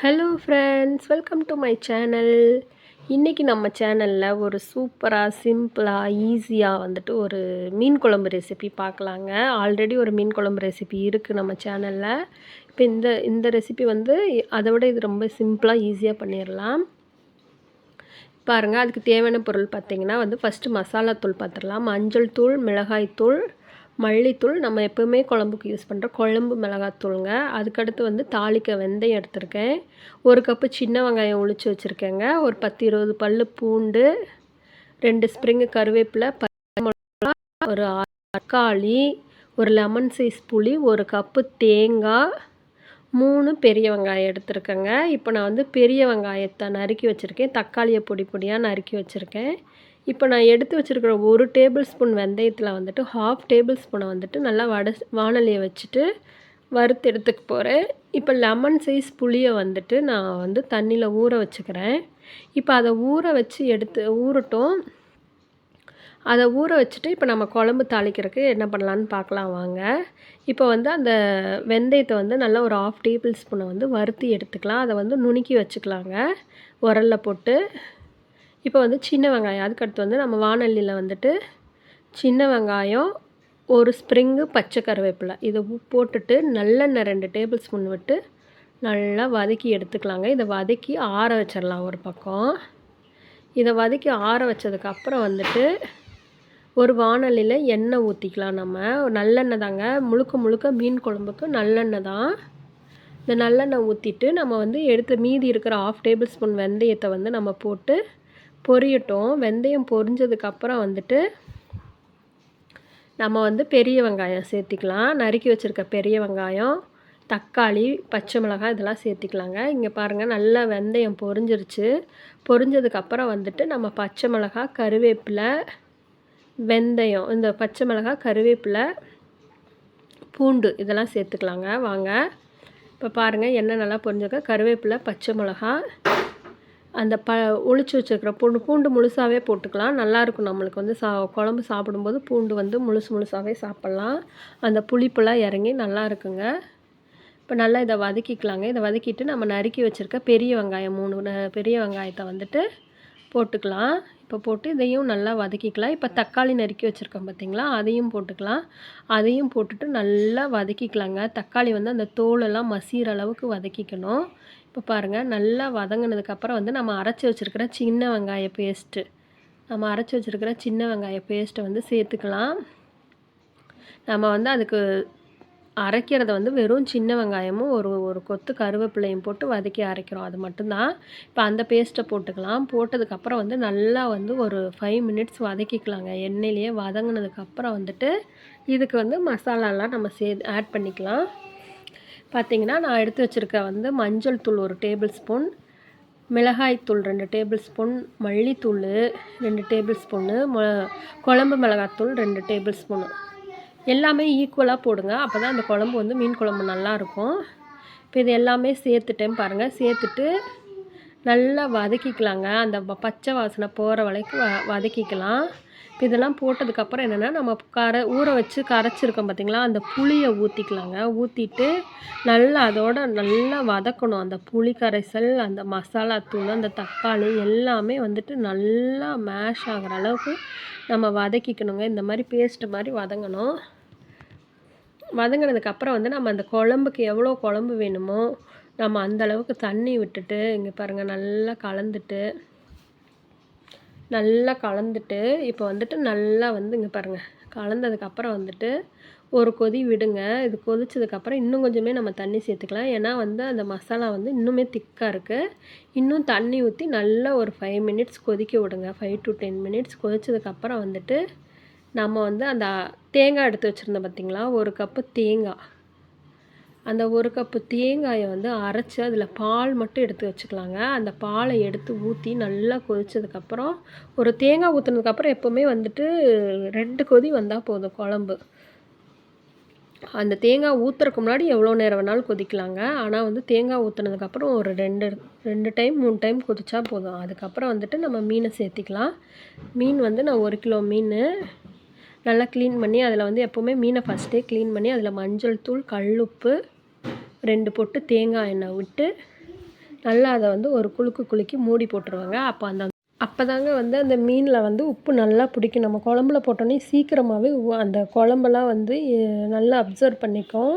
Hello friends, welcome to my channel. இன்றைக்கி நம்ம சேனலில் ஒரு சூப்பராக சிம்பிளாக ஈஸியாக வந்துட்டு ஒரு மீன் குழம்பு ரெசிபி பார்க்கலாங்க. ஆல்ரெடி ஒரு மீன் குழம்பு ரெசிபி இருக்குது நம்ம சேனலில். இப்போ இந்த ரெசிபி வந்து அதை விட இது ரொம்ப சிம்பிளாக ஈஸியாக பண்ணிடலாம். பாருங்கள், அதுக்கு தேவையான பொருள் பார்த்திங்கன்னா வந்து ஃபஸ்ட்டு மசாலா தூள் பார்த்துடலாம். மஞ்சள் தூள், மிளகாய் தூள், மல்லித்தூள், நம்ம எப்போவுமே குழம்புக்கு யூஸ் பண்ணுற குழம்பு மிளகாத்தூளுங்க. அதுக்கடுத்து வந்து தாளிக்க வெந்தயம் எடுத்திருக்கேன். ஒரு கப்பு சின்ன வெங்காயம் உளித்து வச்சுருக்கேங்க. ஒரு 10-20 பல் பூண்டு, 2 ஸ்ப்ரிங்கு கருவேப்பிலை, பச்சை மிளகா, ஒரு 6 தக்காளி, ஒரு லெமன் சைஸ் புளி, ஒரு கப்பு தேங்காய், 3 பெரிய வெங்காயம் எடுத்திருக்கேங்க. இப்போ நான் வந்து பெரிய வெங்காயத்தை நறுக்கி வச்சுருக்கேன். தக்காளியை பொடி பொடியாக நறுக்கி வச்சுருக்கேன். இப்போ நான் எடுத்து வச்சுருக்கிற 1 டேபிள் ஸ்பூன் வெந்தயத்தில் வந்துட்டு 1/2 டேபிள் ஸ்பூனை வந்துட்டு நல்லா வானலியை வச்சுட்டு வறுத்து எடுத்துக்க போகிறேன். இப்போ லெமன் சைஸ் புளியை வந்துட்டு நான் வந்து தண்ணியில் ஊற வச்சுக்கிறேன். இப்போ அதை ஊற வச்சு ஊறட்டும். அதை ஊற வச்சுட்டு இப்போ நம்ம குழம்பு தாளிக்கிறதுக்கு என்ன பண்ணலான்னு பார்க்கலாம் வாங்க. இப்போ வந்து அந்த வெந்தயத்தை வந்து நல்லா ஒரு 1/2 டேபிள் ஸ்பூனை வந்து வறுத்து எடுத்துக்கலாம். அதை வந்து நுணுக்கி வச்சுக்கலாங்க உரலில் போட்டு. இப்போ வந்து சின்ன வெங்காயம், அதுக்கடுத்து வந்து நம்ம வானலியில் வந்துட்டு சின்ன வெங்காயம், ஒரு ஸ்ப்ரிங்கு பச்சை கருவேப்பிலை, இதை போட்டுட்டு நல்லெண்ணெய் 2 டேபிள் ஸ்பூன் விட்டு நல்லா வதக்கி எடுத்துக்கலாங்க. இதை வதக்கி ஆற வச்சிடலாம் ஒரு பக்கம். இதை வதக்கி ஆற வச்சதுக்கப்புறம் வந்துட்டு ஒரு வானலியில் எண்ணெய் ஊற்றிக்கலாம். நம்ம நல்லெண்ணெய் தாங்க, முழுக்க மீன் குழம்புக்கு நல்லெண்ணெய் தான். இந்த நல்லெண்ணெய் ஊற்றிட்டு நம்ம வந்து மீதி இருக்கிற 1/2 டேபிள் ஸ்பூன் வெந்தயத்தை வந்து நம்ம போட்டு பொரியட்டும். வெந்தயம் பொரிஞ்சதுக்கப்புறம் வந்துட்டு நம்ம வந்து பெரிய வெங்காயம் சேர்த்திக்கலாம். நறுக்கி வச்சுருக்க பெரிய வெங்காயம், தக்காளி, பச்சை மிளகாய் இதெல்லாம் சேர்த்திக்கலாங்க. இங்கே பாருங்கள், நல்லா வெந்தயம் பொரிஞ்சிருச்சு. பொரிஞ்சதுக்கப்புறம் வந்துட்டு நம்ம பச்சை மிளகாய், கருவேப்பிலை, வெந்தயம், இந்த பச்சை மிளகாய், கருவேப்பிலை, பூண்டு இதெல்லாம் சேர்த்துக்கலாங்க வாங்க. இப்போ பாருங்கள், எண்ணெய் நல்லா பொரிஞ்சிருக்க கருவேப்பிலை, பச்சை மிளகாய், அந்த ஒளிச்சு வச்சுருக்கிற பூண்டு முழுசாகவே போட்டுக்கலாம். நல்லாயிருக்கும் நம்மளுக்கு வந்து குழம்பு சாப்பிடும்போது பூண்டு வந்து முழுசாகவே சாப்பிட்லாம். அந்த புளிப்பெல்லாம் இறங்கி நல்லா இருக்குங்க. இப்போ நல்லா இதை வதக்கிக்கலாங்க. இதை வதக்கிட்டு நம்ம நறுக்கி வச்சுருக்க பெரிய வெங்காயம் 3 பெரிய வெங்காயத்தை வந்துட்டு போட்டுக்கலாம். இப்போ போட்டு இதையும் நல்லா வதக்கிக்கலாம். இப்போ தக்காளி நறுக்கி வச்சுருக்கோம் பார்த்திங்களா, அதையும் போட்டுக்கலாம். அதையும் போட்டுட்டு நல்லா வதக்கிக்கலாங்க. தக்காளி வந்து அந்த தோலெல்லாம் மசிகிற அளவுக்கு வதக்கிக்கணும். இப்போ பாருங்கள், நல்லா வதங்கினதுக்கப்புறம் வந்து நம்ம அரைச்சி வச்சுருக்கிற சின்ன வெங்காய பேஸ்ட்டை வந்து சேர்த்துக்கலாம். நம்ம வந்து அதுக்கு அரைக்கிறத வந்து வெறும் சின்ன வெங்காயமும் ஒரு கொத்து கருவேப்பிலையும் போட்டு வதக்கி அரைக்கிறோம், அது மட்டும்தான். இப்போ அந்த பேஸ்ட்டை போட்டுக்கலாம். போட்டதுக்கப்புறம் வந்து நல்லா வந்து ஒரு 5 மினிட்ஸ் வதக்கிக்கலாங்க. எண்ணெயிலேயே வதங்கினதுக்கப்புறம் வந்துட்டு இதுக்கு வந்து மசாலாலாம் நம்ம ஆட் பண்ணிக்கலாம். பார்த்திங்கன்னா, நான் எடுத்து வச்சுருக்க வந்து மஞ்சள் தூள் 1 டேபிள் ஸ்பூன், மிளகாய்த்தூள் 2 டேபிள் ஸ்பூன், மல்லித்தூள் 2 டேபிள் ஸ்பூனு, குழம்பு மிளகாத்தூள் 2 டேபிள் ஸ்பூனு, எல்லாமே ஈக்குவலாக போடுங்க. அப்போ தான் அந்த குழம்பு வந்து மீன் குழம்பு நல்லாயிருக்கும். இப்போ இது எல்லாமே சேர்த்துட்டேன் பாருங்கள். சேர்த்துட்டு நல்லா வதக்கிக்கலாங்க. அந்த பச்சை வாசனை போகிற வரைக்கும் வதக்கிக்கலாம். இப்போ இதெல்லாம் போட்டதுக்கப்புறம் என்னென்னா, நம்ம ஊற வச்சு கரைச்சிருக்கோம் பார்த்திங்களா, அந்த புளியை ஊற்றிக்கலாங்க. ஊற்றிட்டு நல்லா அதோட நல்லா வதக்கணும். அந்த புளி கரைசல், அந்த மசாலா தூள், அந்த தக்காளி எல்லாமே வந்துட்டு நல்லா மேஷ் ஆகிற அளவுக்கு நம்ம வதக்கிக்கணுங்க. இந்த மாதிரி பேஸ்ட்டு மாதிரி வதங்கணும். வதங்கினதுக்கப்புறம் வந்து நம்ம அந்த குழம்புக்கு எவ்வளோ குழம்பு வேணுமோ நம்ம அந்த அளவுக்கு தண்ணி விட்டுட்டு, இங்கே பாருங்கள், நல்லா கலந்துட்டு இப்போ வந்துட்டு நல்லா வந்து இங்கே பாருங்கள், கலந்ததுக்கப்புறம் வந்துட்டு ஒரு கொதி விடுங்க. இது கொதிச்சதுக்கப்புறம் இன்னும் கொஞ்சமே நம்ம தண்ணி சேர்த்துக்கலாம். ஏன்னா வந்து அந்த மசாலா வந்து இன்னுமே திக்காக இருக்குது. இன்னும் தண்ணி ஊற்றி நல்லா ஒரு 5 மினிட்ஸ் கொதிக்க விடுங்க. 5 to 10 மினிட்ஸ் கொதிச்சதுக்கப்புறம் வந்துட்டு நம்ம வந்து அந்த தேங்காய் எடுத்து வச்சுருந்தோம் பார்த்திங்களா, 1 கப்பு தேங்காய், அந்த 1 கப்பு தேங்காயை வந்து அரைச்சி அதில் பால் மட்டும் எடுத்து வச்சுக்கலாங்க. அந்த பாலை எடுத்து ஊற்றி நல்லா கொதிச்சதுக்கப்புறம், ஒரு தேங்காய் ஊற்றுனதுக்கப்புறம் எப்போவுமே வந்துட்டு 2 கொதி வந்தால் போதும் குழம்பு. அந்த தேங்காய் ஊற்றுறதுக்கு முன்னாடி எவ்வளோ நேரம் வேணாலும் கொதிக்கலாங்க. ஆனால் வந்து தேங்காய் ஊற்றுனதுக்கப்புறம் ஒரு 2 டைம் 3 டைம் கொதிச்சா போதும். அதுக்கப்புறம் வந்துட்டு நம்ம மீனை சேர்த்திக்கலாம். மீன் வந்து நான் 1 கிலோ மீன் நல்லா க்ளீன் பண்ணி, அதில் வந்து எப்போவுமே மீனை ஃபஸ்ட்டே க்ளீன் பண்ணி அதில் மஞ்சள் தூள், கல்லுப்பு, 2 பொட்டு தேங்காய் எண்ணெய் விட்டு நல்லா அதை வந்து ஒரு குலுக்கு குலுக்கி மூடி போட்டுருவாங்க. அப்போதாங்க வந்து அந்த மீனில் வந்து உப்பு நல்லா பிடிக்கும். நம்ம குழம்புல போட்டோன்னே சீக்கிரமாகவே அந்த குழம்பெல்லாம் வந்து நல்லா அப்சர்வ் பண்ணிக்கும்.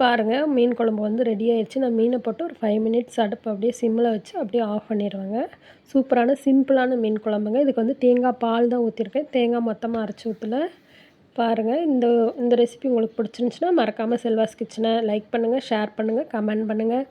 பாருங்கள், மீன் குழம்பு வந்து ரெடி ஆயிடுச்சு. நான் மீனை போட்டு ஒரு 5 மினிட்ஸ் அடுப்பை அப்படியே சிம்மில் வச்சு அப்படியே ஆஃப் பண்ணிடுவேங்க. சூப்பரான சிம்பிளான மீன் குழம்புங்க. இதுக்கு வந்து தேங்காய் பால் தான் ஊற்றிருக்கேன். தேங்காய் மொத்தமாக அரைச்சி ஊற்றல. பாருங்கள், இந்த இந்த ரெசிபி உங்களுக்கு பிடிச்சிருந்துச்சுன்னா மறக்காமல் செல்வாஸ் கிச்சனை லைக் பண்ணுங்கள், ஷேர் பண்ணுங்கள், கமெண்ட் பண்ணுங்கள்.